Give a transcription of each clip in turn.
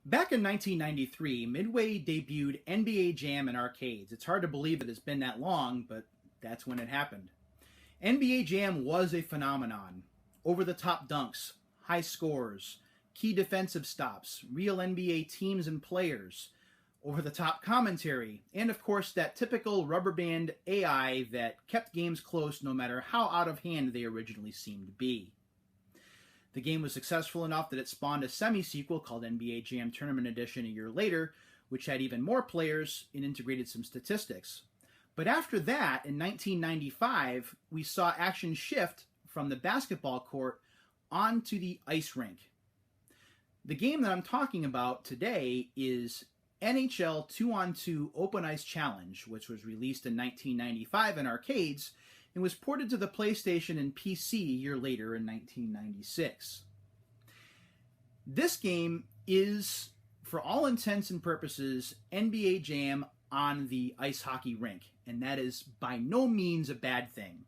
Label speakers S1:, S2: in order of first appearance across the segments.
S1: Back in 1993, Midway debuted NBA Jam in arcades. It's hard to believe that it's been that long, but that's when it happened. NBA Jam was a phenomenon. Over-the-top dunks, high scores, key defensive stops, real NBA teams and players, over-the-top commentary, and of course that typical rubber band AI that kept games close no matter how out of hand they originally seemed to be. The game was successful enough that it spawned a semi-sequel called NBA Jam Tournament Edition a year later, which had even more players and integrated some statistics. But after that, in 1995, we saw action shift from the basketball court onto the ice rink. The game that I'm talking about today is NHL 2-on-2 Open Ice Challenge, which was released in 1995 in arcades and was ported to the PlayStation and PC a year later in 1996. This game is, for all intents and purposes, NBA Jam on the ice hockey rink, and that is by no means a bad thing.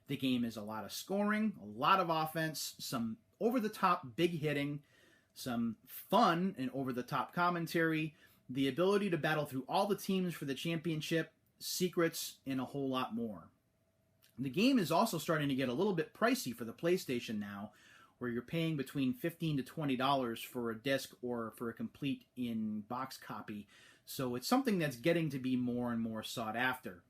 S1: The game is a lot of scoring, a lot of offense, some over-the-top big hitting, some fun and over-the-top commentary, the ability to battle through all the teams for the championship, secrets, and a whole lot more. The game is also starting to get a little bit pricey for the PlayStation now, where you're paying between $15 to $20 for a disc or for a complete in-box copy, so it's something that's getting to be more and more sought after.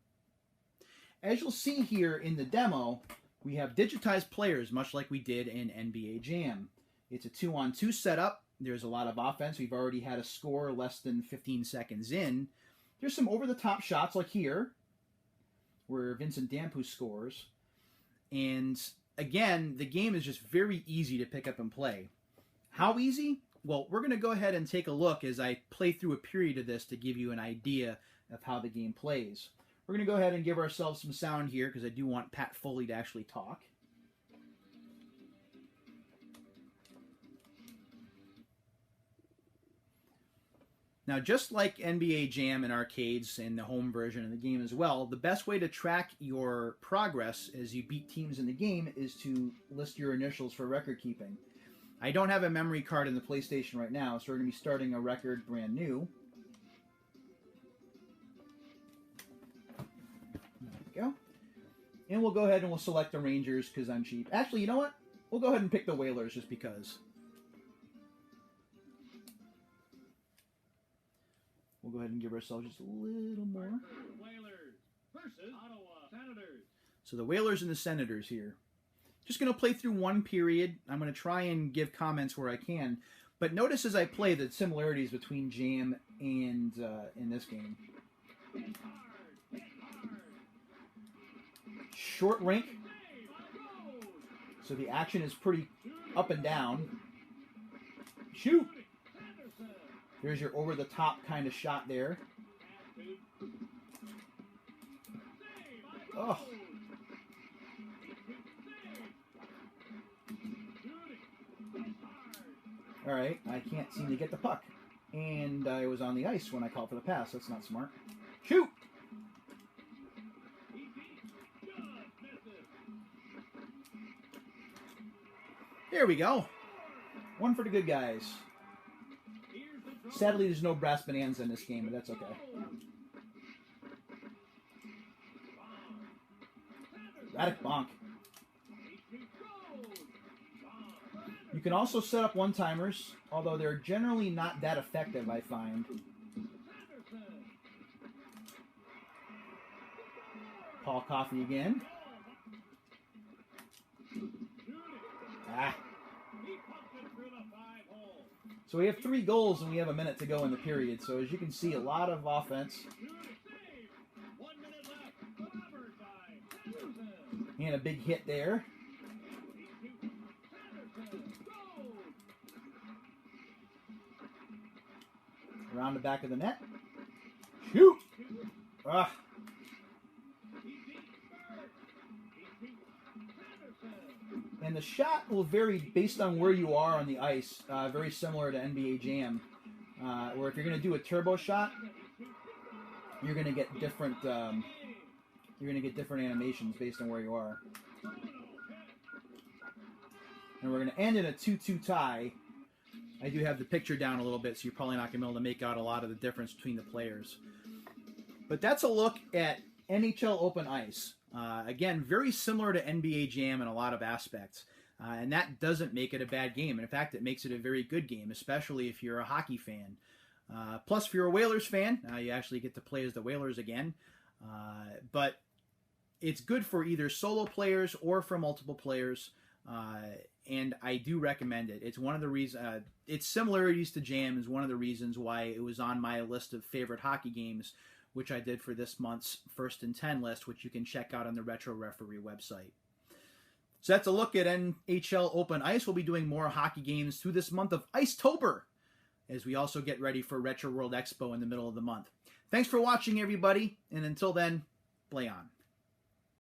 S1: As you'll see here in the demo, we have digitized players much like we did in NBA Jam. It's a 2-on-2 setup. There's a lot of offense. We've already had a score less than 15 seconds in. There's some over-the-top shots like here, where Vincent Dampu scores. And again, the game is just very easy to pick up and play. How easy? Well, we're going to go ahead and take a look as I play through a period of this to give you an idea of how the game plays. We're going to go ahead and give ourselves some sound here because I do want Pat Foley to actually talk. Now, just like NBA Jam in arcades and the home version of the game as well, the best way to track your progress as you beat teams in the game is to list your initials for record keeping. I don't have a memory card in the PlayStation right now, so we're going to be starting a record brand new. There we go. And we'll go ahead and we'll select the Rangers because I'm cheap. Actually, you know what? We'll go ahead and pick the Whalers just because. We'll go ahead and give ourselves just a little more.
S2: Whalers versus Ottawa Senators.
S1: So the Whalers and the Senators here. Just going to play through one period. I'm going to try and give comments where I can. But notice as I play the similarities between Jam and in this game. Short rink. So the action is pretty up and down. Shoot! There's your over-the-top kind of shot there. Oh. All right, I can't seem to get the puck. And I was on the ice when I called for the pass. That's not smart. Shoot! There we go. One for the good guys. Sadly, there's no brass bonanza in this game, but that's okay. Radic bonk. You can also set up one-timers, although they're generally not that effective, I find. Paul Coffey again. Ah. So we have 3 goals and we have a minute to go in the period. So as you can see, a lot of offense. And a big hit there. Around the back of the net. Shoot! Ah. And the shot will vary based on where you are on the ice, very similar to NBA Jam, where if you're going to do a turbo shot, you're going to get different animations based on where you are. And we're going to end in a 2-2 tie. I do have the picture down a little bit, so you're probably not going to be able to make out a lot of the difference between the players. But that's a look at NHL Open Ice. Again, very similar to NBA Jam in a lot of aspects. And that doesn't make it a bad game. In fact, it makes it a very good game, especially if you're a hockey fan. Plus, if you're a Whalers fan, you actually get to play as the Whalers again. But it's good for either solo players or for multiple players. And I do recommend it. It's one of the reasons. Its similarities to Jam is one of the reasons why it was on my list of favorite hockey games, which I did for this month's First and 10 list, which you can check out on the Retro Referee website. So that's a look at NHL Open Ice. We'll be doing more hockey games through this month of Icetober, as we also get ready for Retro World Expo in the middle of the month. Thanks for watching, everybody, and until then, play on.